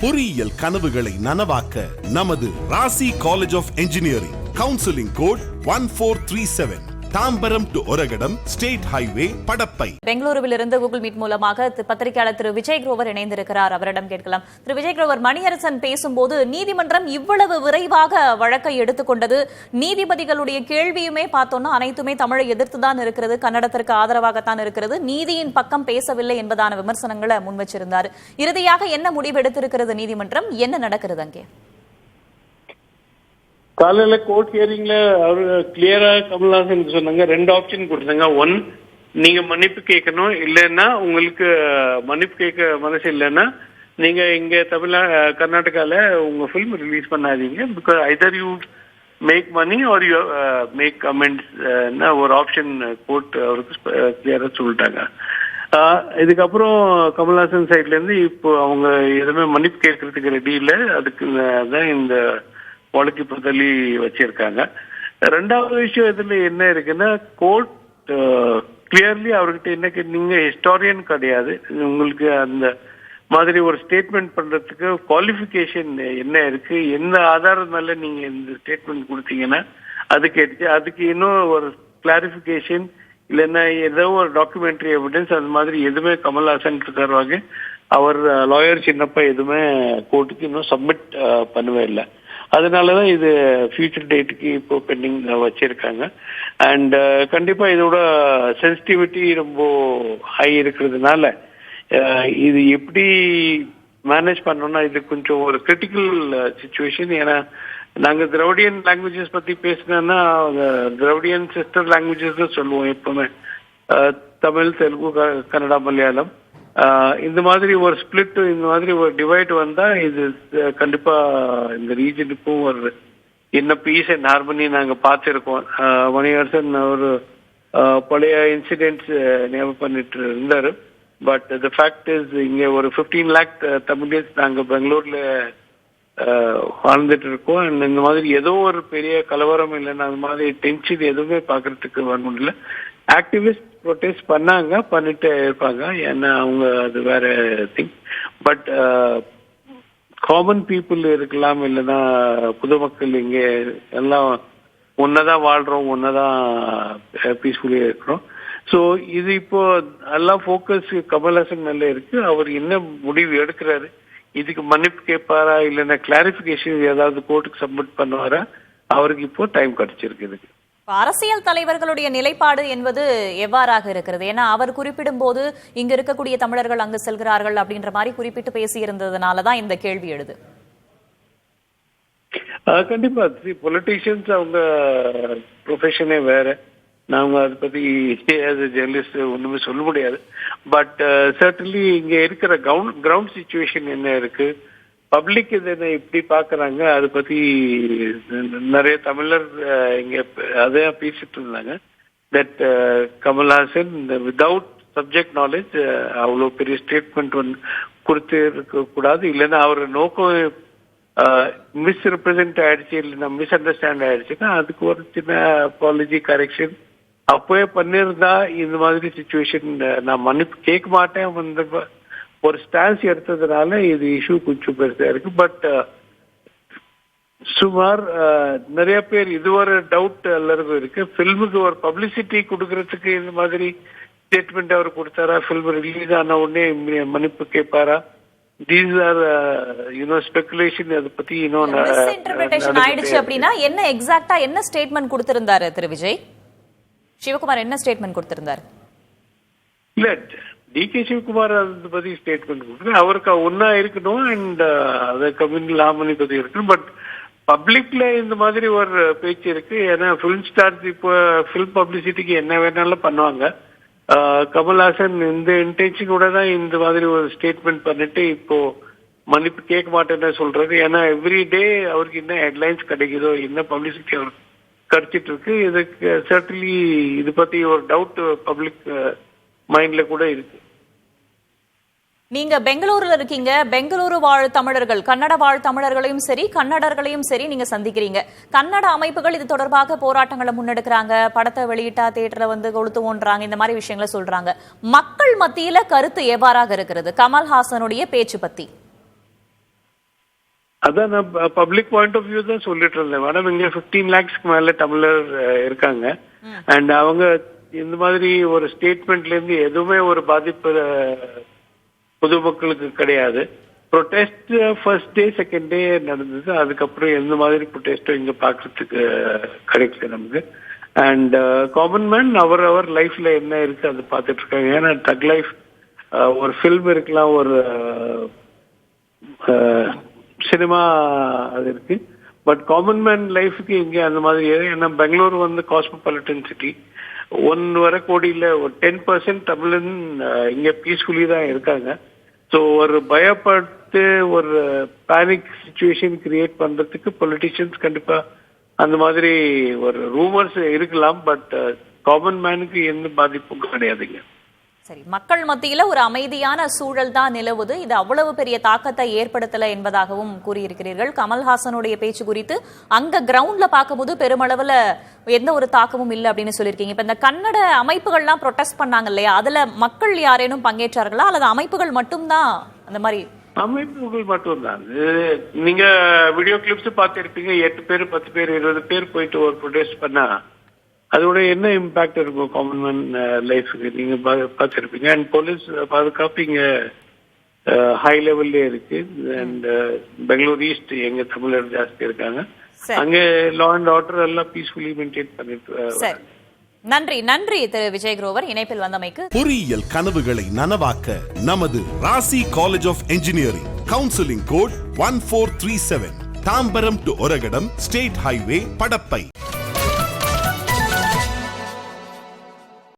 பொறியியல் கனவுகளை நனவாக்க நமது Rasi college of engineering counselling code 1437 Tambaram to Oragadam state highway Padappai. பெங்களூருவில் இருந்து கூகுள் மீட் மூலமாக பத்திரிகையாளர் திரு விஜய் குரோவர் இணைந்திருக்கிறார். அவரிடம் கேட்கலாம். திரு விஜய் குரோவர், மணியரசன் பேசும்போது நீதிமன்றம் இவ்வளவு விரைவாக வழக்கை எடுத்துக்கொண்டது, நீதிபதிகளுடைய கேள்வியுமே பார்த்தோம்னா அனைத்துமே தமிழை எதிர்த்துதான் இருக்கிறது, கன்னடத்திற்கு ஆதரவாகத்தான் இருக்கிறது, நீதியின் பக்கம் பேசவில்லை என்பதான விமர்சனங்களை முன்வச்சிருந்தார். இறுதியாக என்ன முடிவு எடுத்திருக்கிறது நீதிமன்றம்? என்ன நடக்கிறது அங்கே? காலையில கோர்ட் ஹியரிங்ல அவரு கிளியரா கமல்ஹாசன் சொன்னாங்க, ரெண்டு ஆப்ஷன் கொடுத்தாங்க. ஒன், நீங்க மன்னிப்பு கேட்கணும், இல்லைன்னா உங்களுக்கு மன்னிப்பு கேட்க மனசு இல்லைன்னா நீங்க இங்க கர்நாடகால உங்க ஃபிலிம் ரிலீஸ் பண்ணாதீங்க, because either you make money or you make comments. ஒரு ஆப்ஷன் கோர்ட் அவருக்கு கிளியரா சொல்லிட்டாங்க. இதுக்கப்புறம் கமல்ஹாசன் சைட்ல இருந்து இப்போ அவங்க எதுவுமே மன்னிப்பு கேட்கறதுக்கு ரெடி இல்லை, அதுக்கு தான் இந்த வழக்கு இப்போ தள்ளி வச்சிருக்காங்க. ரெண்டாவது விஷயம் இதுல என்ன இருக்குன்னா, கோர்ட் கிளியர்லி அவர்கிட்ட என்ன, நீங்க ஹிஸ்டாரியன் கிடையாது, உங்களுக்கு அந்த மாதிரி ஒரு ஸ்டேட்மெண்ட் பண்றதுக்கு குவாலிஃபிகேஷன் என்ன இருக்கு, என்ன ஆதாரம் மேல நீங்க இந்த ஸ்டேட்மெண்ட் கொடுத்தீங்கன்னா அது கேட்டுச்சு. அதுக்கு இன்னும் ஒரு கிளாரிபிகேஷன் இல்லைன்னா ஏதோ ஒரு டாக்குமெண்ட்ரி எவிடன்ஸ் அந்த மாதிரி எதுவுமே கமல்ஹாசன் தருவாங்க. அவர் லாயர் சின்னப்பா எதுவுமே கோர்ட்டுக்கு இன்னும் சப்மிட் பண்ணவே இல்லை. அதனாலதான் இது ஃபியூச்சர் டேட்டுக்கு இப்போ பெண்டிங் வச்சிருக்காங்க. அண்ட் கண்டிப்பா இதோட சென்சிட்டிவிட்டி ரொம்ப ஹை இருக்கிறதுனால இது எப்படி மேனேஜ் பண்ணோம்னா இது கொஞ்சம் ஒரு கிரிட்டிக்கல் சிச்சுவேஷன். ஏன்னா நாங்க திராவிடியன் லாங்குவேஜஸ் பத்தி பேசினோம்னா திராவிடியன் சிஸ்டர் லாங்குவேஜஸ் சொல்லுவோம் எப்பவுமே, தமிழ், தெலுங்கு, கன்னடா, மலையாளம். இந்த மாதிரி ஒரு ஸ்பிளிட், இந்த மாதிரி ஒரு டிவைட் வந்தா இது கண்டிப்பா இந்த ரீஜனுக்கும் ஒரு என்ன பீஸ் அண்ட் ஹார்மனி நாங்க பார்த்திருக்கோம். மணியரசன் ஒரு பழைய இன்சிடென்ட்ஸ் ஞாபகம் பண்ணிட்டு இருந்தாரு. பட் த ஃபேக்ட் இஸ் இங்க ஒரு 15 lakh தமிழியன்ஸ் நாங்க பெங்களூர்ல வாழ்ந்துட்டு இருக்கோம். அண்ட் இந்த மாதிரி ஏதோ ஒரு பெரிய கலவரம் இல்லைன்னா அந்த மாதிரி டென்ஷன் எதுவுமே பாக்குறதுக்கு வர முடியல. ஆக்டிவிஸ்ட் ப்ரொடெஸ்ட் பண்ணிட்டு இருப்பாங்க, ஏன்னா அவங்க அது வேற திங். பட் காமன் பீப்புள் இருக்கலாம், இல்லைன்னா பொதுமக்கள் இங்க எல்லாம் ஒன்னதான் வாழ்றோம், ஒன்னதான் பீஸ்ஃபுல்லா இருக்கிறோம். ஸோ இது இப்போ எல்லாம் ஃபோக்கஸ் கமல்ஹாசன் மேல இருக்கு. அவர் என்ன முடிவு எடுக்கிறாரு, இதுக்கு மன்னிப்பு கேட்பாரா இல்லைன்னா கிளாரிபிகேஷன் ஏதாவது கோர்ட்டுக்கு சப்மிட் பண்ணுவாரா, அவருக்கு இப்போ டைம் கிடைச்சிருக்கு. இதுக்கு அரசியல் தலைவர்களுடைய நிலைப்பாடு என்பது எவ்வாறாக இருக்கிறது? ஏன்னா அவர் குறிப்பிடும் போது இங்க இருக்கக்கூடிய தமிழர்கள் அங்கு செல்கிறார்கள் அப்படின்ற மாதிரி குறிப்பிட்டு பேசியிருந்ததுனாலதான் இந்த கேள்வி எழுது. கண்டிப்பா பொலிட்டீஷியன்ஸ் அவங்க ப்ரொஃபஷனே வேற, நாங்க அதை பத்தி ஜெர்னலிஸ்ட் ஒண்ணுமே சொல்ல முடியாது. பட் சர்டன்லி இங்க இருக்கிற கிரவுண்ட் சிச்சுவேஷன் என்ன இருக்கு, பப்ளிக் இதை எப்படி பாக்குறாங்க, அதை பத்தி நிறைய தமிழர் இங்க அதே பேசிட்டு இருந்தாங்க. That Kamal Haasan without subject knowledge அவ்வளோ பெரிய ஸ்டேட்மெண்ட் கொடுத்து இருக்க கூடாது, இல்லைன்னா அவர் நோக்கம் மிஸ்ரெப்ரசன்ட் ஆயிடுச்சு, இல்லைன்னா மிஸ் அண்டர்ஸ்டாண்ட் ஆயிடுச்சுன்னா அதுக்கு ஒரு சின்ன அப்பாலஜி கரெக்ஷன் அப்பவே பண்ணிருந்தா இந்த மாதிரி சிச்சுவேஷன் நான் மன்னிப்பு கேட்க மாட்டேன் ஒரு ஸ்டான்ஸ் எடுத்ததுனால இது இஷ்யூ கொஞ்சம் பெருசா இருக்கு. பட் சுமார் நிறைய பேர் இது ஒரு டவுட் எல்லாருக்கும் இருக்கு, பிலிமுக்கு ஒரு பப்ளிசிட்டி கொடுக்கறதுக்கு இந்த மாதிரி ஸ்டேட்மெண்ட் அவர் கொடுத்தாரா, பிலிம் ரிலீஸ் ஆன உடனே மன்னிப்பு கேட்பாரா, தீஸ் ஆர் ஸ்பெகுலேஷன். அதை பத்தி மிஸ்இன்டர்பிரேஷன் ஆயிடுச்சு அப்படின்னா என்ன எக்ஸாக்ட்டா என்ன ஸ்டேட்மெண்ட் கொடுத்திருந்தாரு திரு விஜய் சிவகுமார்? என்ன ஸ்டேட்மெண்ட் கொடுத்திருந்தாரு? இல்ல, டி.கே. சிவகுமார் அதை பத்தி ஸ்டேட்மெண்ட் கொடுக்குறது அவருக்கு ஒன்னா இருக்கணும், அண்ட் அதை கம்யூனல் ஹார்மனி பத்தி இருக்கணும். பட் பப்ளிக்ல இந்த மாதிரி ஒரு பேச்சு இருக்கு. ஏன்னா பிலிம் ஸ்டார்ஸ் இப்போ பிலிம் பப்ளிசிட்டிக்கு என்ன வேணாலும் பண்ணுவாங்க. கமல்ஹாசன் இந்த இன்டென்ஷனோட தான் இந்த மாதிரி ஒரு ஸ்டேட்மெண்ட் பண்ணிட்டு இப்போ மன்னிப்பு கேட்க மாட்டேன்னு சொல்றது. ஏன்னா எவ்ரி டே அவருக்கு என்ன ஹெட்லைன்ஸ் கிடைக்குதோ, என்ன பப்ளிசிட்டி அவருக்கு கிடைச்சிட்டு இருக்கு. இதுக்கு சர்டன்லி இது பத்தி ஒரு டவுட் பப்ளிக் மைண்ட்ல கூட இருக்கு. நீங்க பெங்களூருல இருக்கீங்க, பெங்களூரு வாழ் தமிழர்கள், கன்னட வாழ் தமிழர்களையும் சரி கன்னடர்களையும் சரி நீங்க சந்திக்கிறீங்க. கன்னட அமைப்புகள் இது தொடர்பாக போராட்டங்களை முன்னெடுக்கிறாங்க, படத்தை வெளியிட்டா தியேட்டரை கொளுத்துவோன்றாங்க, இந்த மாதிரி விஷயங்களை சொல்றாங்க. மக்கள் மத்தியில கருத்து எவ்வாறாக இருக்கிறது கமல்ஹாசனுடைய பேச்சு பத்தி? அதான் நான் பப்ளிக் பாயிண்ட் ஆஃப் வியூ தான் சொல்லிட்டு இருந்தேன் மேடம். இங்க 15 lakhsக்கு மேல தமிழர் இருக்காங்க. அண்ட் அவங்க இந்த மாதிரி ஒரு ஸ்டேட்மெண்ட்ல இருந்து எதுவுமே ஒரு பாதிப்பு பொதுமக்களுக்கு கிடையாது. Protest first day second day நடந்தது. அதுக்கப்புறம் எந்த மாதிரி ப்ரொடெஸ்டும் இங்க பாக்குறதுக்கு கிடைக்கல நமக்கு. அண்ட் காமன் மேன் அவர் லைஃப்ல என்ன இருக்கு அதை பார்த்துட்டு இருக்காங்க. ஏன்னா தக் லைஃப் ஒரு ஃபில்ம் இருக்கலாம், ஒரு சினிமா அது இருக்கு. பட் காமன் மேன் லைஃபுக்கு இங்க அந்த மாதிரி ஏன்னா பெங்களூர் வந்து காஸ்மோபாலிட்டன் சிட்டி. 1.25 கோடியில ஒரு 10% தமிழன் இங்க பீஸ்ஃபுல்லி தான் இருக்காங்க. ஸோ ஒரு பயப்பட்டு ஒரு பேனிக் சிச்சுவேஷன் கிரியேட் பண்றதுக்கு பொலிட்டிஷியன்ஸ் கண்டிப்பா அந்த மாதிரி ஒரு ரூமர்ஸ் இருக்கலாம். பட் காமன் மேனுக்கு எந்த பாதிப்பும் கிடையாதுங்க. சரி, மக்கள் மத்தியில ஒரு அமைதியான சூழல் தான் நிலவுது, இது அவ்வளவு பெரிய தாக்கத்தை ஏற்படுத்தல என்பதாகவும் கூறியிருக்கிறீர்கள். கமல்ஹாசனுடைய பேச்சு குறித்து அங்க கிரவுண்ட்ல பார்க்கும்போது பெருமளவுல எந்த ஒரு தாக்கமும் இல்லை அப்படின்னு சொல்லியிருக்கீங்க. இப்ப இந்த கன்னட அமைப்புகள்லாம் ப்ரொடெஸ்ட் பண்ணாங்க இல்லையா, அதுல மக்கள் யாரேனும் பங்கேற்றார்களா அல்லது அமைப்புகள் மட்டும்தான் அந்த மாதிரி? அமைப்புகள் மட்டும்தான். நீங்க வீடியோ கிளிப்ஸ் பார்த்திருப்பீங்க. 8 பேர் 10 பேர் 20 பேர் போயிட்டு ஒரு ப்ரொடெஸ்ட் பண்ணா அதோட என்ன இம்பாக்ட் இருக்கும் காமன் மேன் லைஃபுக்கு நீங்க பார்த்திருப்பீங்க. அண்ட் போலீஸ் பாதுகாப்பு இங்க ஹை லெவல்லே இருக்கு. அண்ட் பெங்களூர் ஈஸ்ட் எங்க தமிழர் ஜாஸ்தி இருக்காங்க. அங்க லா அண்ட் ஆர்டர் எல்லாம் பீஸ்ஃபுல்லி மெயின்டைன் பண்ணிட்டு. நன்றி திரு விஜய் குரோவர் இணைப்பில் வந்தமைக்கு. பொறியியல் கனவுகளை நனவாக்க நமது Rasi college of engineering counselling code 1437 Tambaram to Oragadam state highway Padappai.